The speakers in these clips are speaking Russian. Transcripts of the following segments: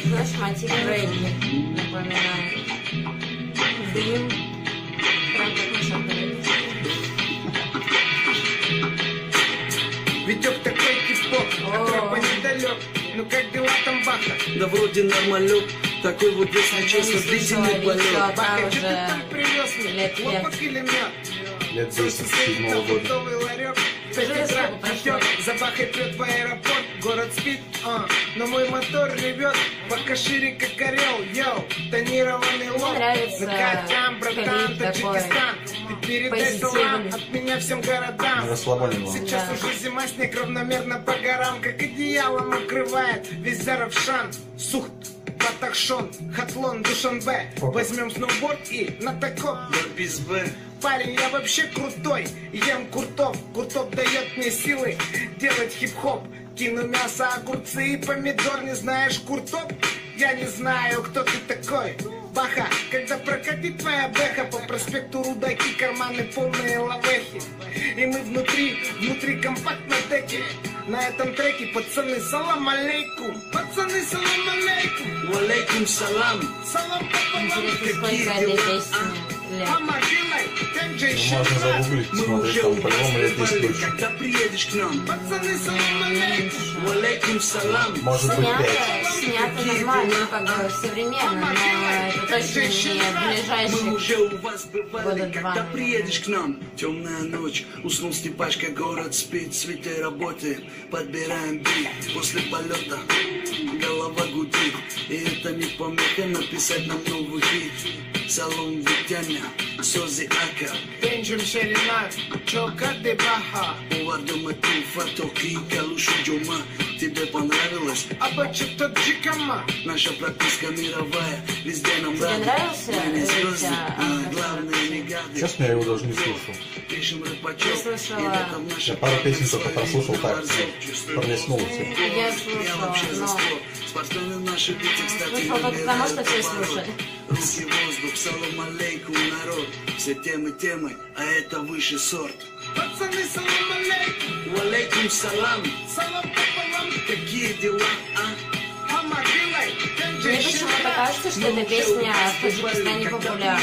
Знаешь, мотив регги напоминает. Дым. Прям как на шапке. Витек такой кипок, от рэпа недалек. Ну как дела там, Баха? Да вроде нормалек. Такой вот весь честно длительный полет. Баха, что ты там привез мне? Хлопок или мед? Лет 10-7 года. За Бахой прет в аэропорт, город спит, но мой мотор ревет, пока шире как орел, йоу, тонированный лоб. Накатям, братан, Таджикистан, ты передай салам от меня всем городам. Сейчас уже зима, снег равномерно по горам, как одеялом укрывает весь Заравшан. Сухт, Батахшон, Хатлон, Душанбе. Возьмем сноуборд и на такоп. Парень, я вообще крутой, ем куртов. Куртов дает мне силы делать хип-хоп. Кину мясо, огурцы и помидор. Не знаешь куртов? Я не знаю, кто ты такой. Баха, когда прокатит твоя бэха по проспекту Рудаки, карманы полные лавехи. И мы внутри компактной деки. На этом треке, пацаны, салам алейкум. Пацаны, салам алейкум. Валейкум салам. Салам пополам. Интересно, сколько этой песни лет. Можно загуглить, посмотреть, там по-любому лет 10 точно. Когда приедешь к нам. Пацаны, салам алейкум. Валейкум салам. Может быть 5. Снято нормально, как бы современно, но это точно не ближайшие Мы уже у вас бывали, года когда два. приедешь к нам. Темная ночь, уснул Степашка, город спит, цветы работаем, подбираем бит. После полета голова гудит, и это не помеха написать нам новый хит. Салон Витяня, Сози Ака. Benjim Шеринат, Чока де Баха. Увардома Туфа, Токи, Калушу Джома. Тебе понравилось? Абача Таджикама. Наша прописка мировая, везде нам Тебе рады. нравился Мы не звезды, Витя? главные не гады. Честно, я его даже не слушал. Пишем Я рэпачок, слышала. и летом наша Я пару песен только прослушал так, Чувствую пролистнул все. Я Я слушала, вообще за но... спорт. Спортсмены наши дети, кстати, Слушала только потому, что все слушали. Руки в воздух, салам алейкум, народ. Все темы, а это высший сорт. Пацаны, салам алейкум. Валейкум салам. Салам пополам. Какие дела, а? Хамадилай. Мне почему-то кажется, что эта песня в Таджикистане популярна.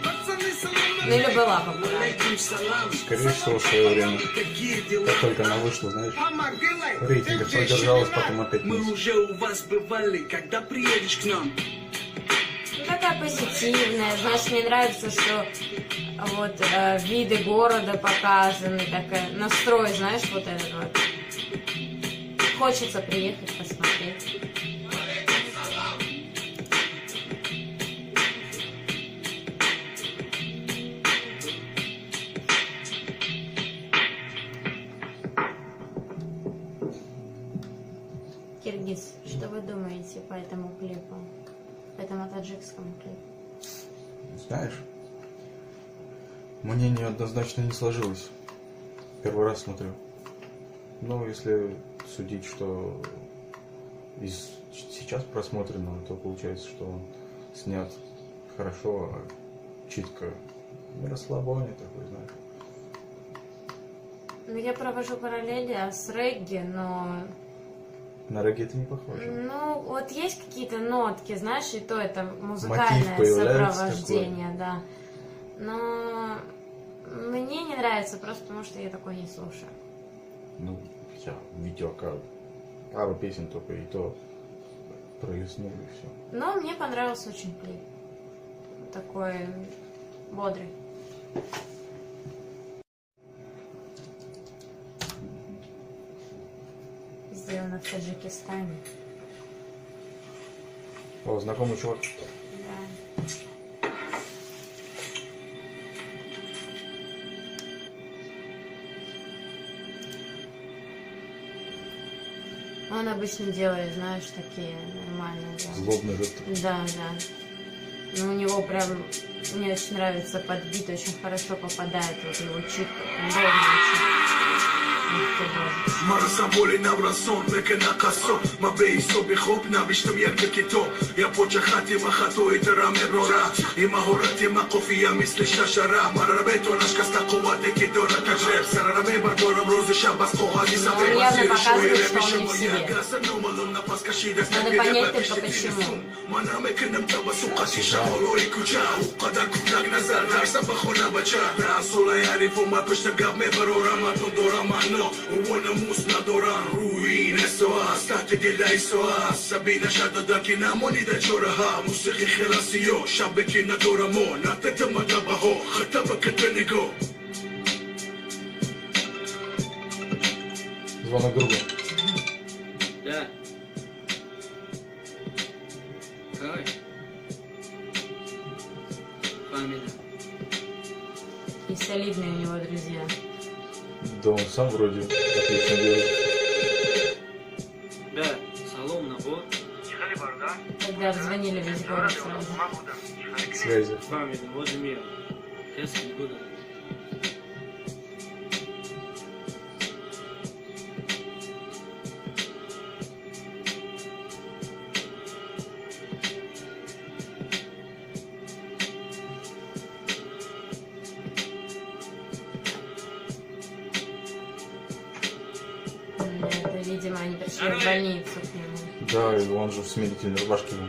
Пацаны, салам Ну или была популярна. Валейкум салам. Скорее всего, в свое время. Какие дела? Как только она вышла, знаешь, Хамадилай. в рейтингах продержалась, потом опять Мы вниз. уже у вас бывали, когда приедешь к нам. Ну, такая позитивная, знаешь, мне нравится, что вот виды города показаны, такая настрой, знаешь, вот этот вот. Хочется приехать, посмотреть. Киргиз, что вы думаете по этому клипу? По этому таджикскому клипу? Знаешь, мнение однозначно не сложилось. Первый раз смотрю. Но если судить, что из сейчас просмотренного, то получается, что он снят хорошо, а читка на расслабоне такой, знаешь. Ну, я провожу параллели с регги, но... На регги это не похоже. Ну, вот есть какие-то нотки, знаешь, и то это музыкальное появляется сопровождение, да. Но мне не нравится просто потому, что я такое не слушаю. Ну, я видео пару песен только и то пролистнул и все. Но мне понравился очень клип. Такой бодрый. Сделано в Таджикистане. О, знакомый чувак. Да. Он обычно делает, знаешь, такие нормальные. Да. Злобный рэп. Да, да. Но у него прям, мне очень нравится подбит, очень хорошо попадает вот его читка. Ровно очень. Mara voli na vrason, neke na kaso Ma be iso bihop, na bishtam yak bekito Ya pocha khati ma khato itara merora Ima horati ma qofia misli shashara Mara beto nashkasta quwate kidora tajre он явно показывает, что он не в себе. Надо понять только почему. Звонок другу. Да. Как? Фамилия. И солидные у него друзья. Да он сам вроде отлично делает. Да, салон, набор. Когда звонили весь город сразу. Связи. Фамилия, вот мир. Сейчас не буду. Это, видимо, они пришли в больницу к нему. Да, и он же в смирительной рубашке был.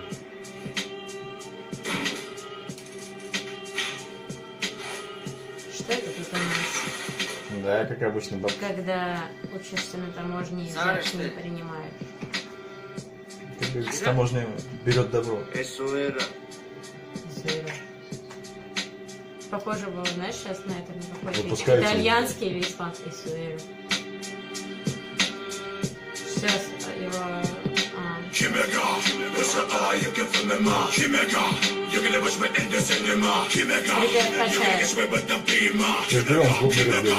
Что это тут у нас? Да, как обычно, бабка. Когда учишься на таможне, взятки не принимают. Как говорится, таможня берет добро. Зero. Похоже было, знаешь, сейчас на этом какой-то Выпускается. итальянский или испанский суэро. Сейчас его... Ребят, качает. Ждем, звук не разбил.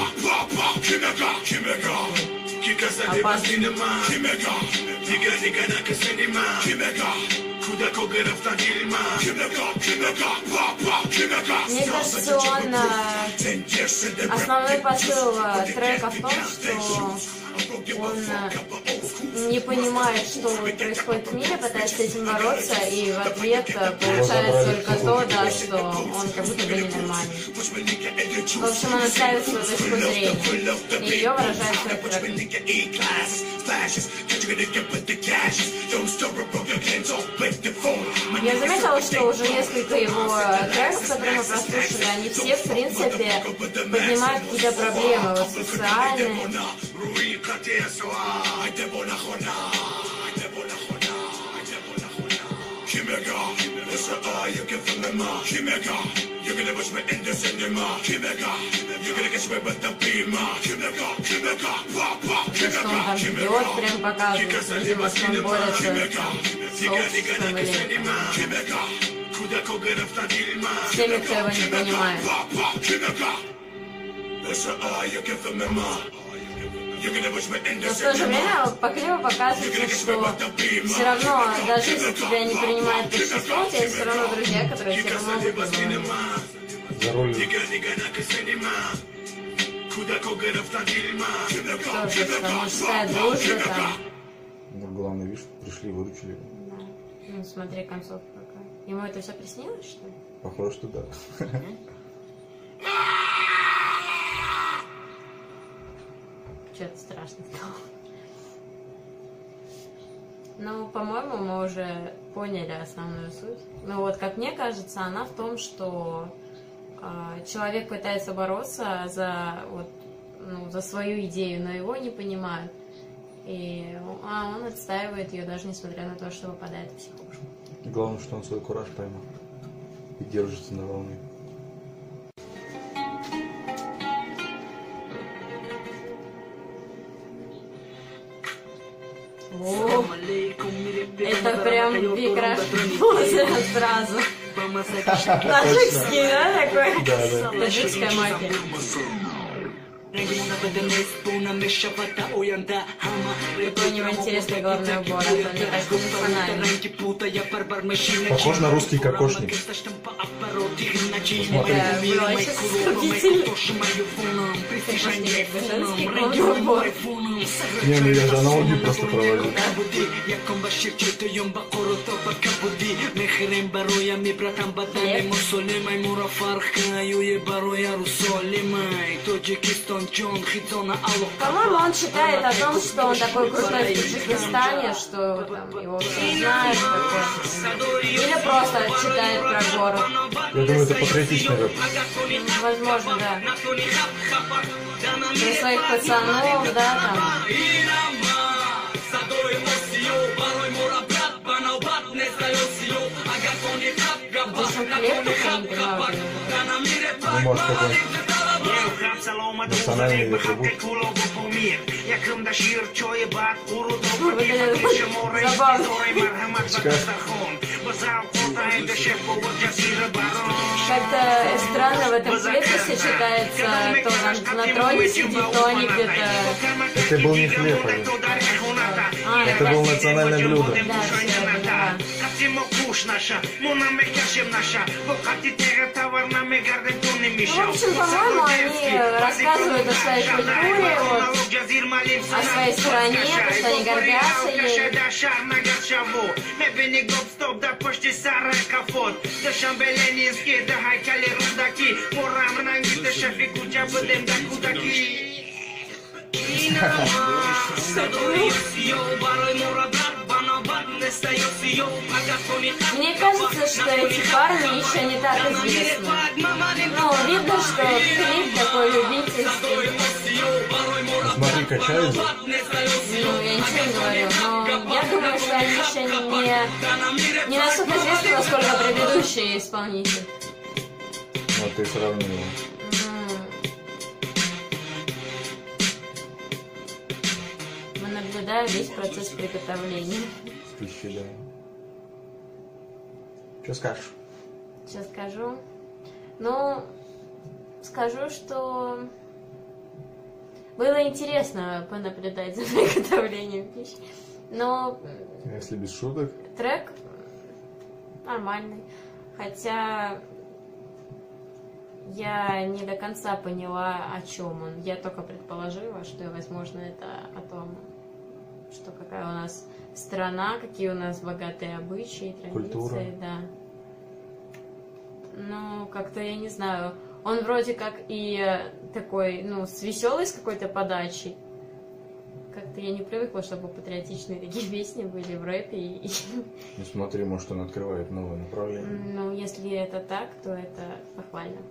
Мне кажется, он... Основной посыл трека в том, что он не понимает, что происходит в мире, пытается с этим бороться, и в ответ получается только то, да, что он как будто бы ненормальный. В общем, он отставит свою точку зрения, и ее выражает в своих треках. Я заметила, что уже несколько его треков, которые мы прослушали, они все, в принципе, поднимают какие-то проблемы вот, социальные. То, что он там ждет, прям показывает, видимо, что он борется с обществом или с теми, кто его не понимает. Но в то же время по клипу показывается, что все равно, даже если тебя не принимает большинство, у тебя есть все равно друзья, которые тебя помогут. За руль. Тоже что мужская дружба там. Ну, главное, видишь, пришли и выручили его. Да. Ну, смотри, концовка какая. Ему это все приснилось, что ли? Похоже, что да. Что-то страшно стало. Ну, по-моему, мы уже поняли основную суть. Ну вот, как мне кажется, она в том, что человек пытается бороться за, вот, ну, за свою идею, но его не понимают. И он отстаивает ее, даже несмотря на то, что выпадает в психушку. Главное, что он свой кураж поймал и держится на волне. О, это прям микрофон сразу. Таджикский, да, такой? Да. Таджикская мафия. Какой у него интересный головной убор, а то мне кажется, национальный. Похож на русский кокошник. Да, было сейчас вступительный. Кокошник, это женский головной убор. Не, ну я же аналогию просто проводил. По-моему, он читает о том, что он такой крутой в Таджикистане, что там его все знают. Такой. Или просто читает про город. Я думаю, это патриотичный рэп. Возможно, да. Про своих пацанов, да, там. Здесь он хлеб, я не понимаю. Ну, может, какой-нибудь национальный атрибут. Забавно. Как-то странно в этом клипе сочетается, то на троне сидит, то они где-то... Это был не хлеб, это был национальное блюдо. Да, все, я поняла. Ну, в общем, по-моему, они рассказывают о своей культуре, вот, о своей стране, то, что они гордятся ей. Мне кажется, что эти парни еще не так известны. Ну, видно, что клип такой любительский. Смотри, качается. Ну, я ничего не говорю, но я думаю, что они еще не настолько известны, насколько предыдущие исполнители. Вот ты сравнила. Мы наблюдаем весь процесс приготовления. С пищей, да. Что скажешь? Сейчас скажу. Ну, скажу, что было интересно понаблюдать за приготовлением пищи. Но Если без шуток. трек нормальный. Хотя я не до конца поняла, о чем он. Я только предположила, что, возможно, это о том, что какая у нас страна, какие у нас богатые обычаи, традиции, Культура. да. Ну, как-то я не знаю. Он вроде как и такой, ну, с веселой с какой-то подачей. Как-то я не привыкла, чтобы патриотичные такие песни были в рэпе. Ну смотри, может он открывает новое направление. Ну, если это так, то это похвально.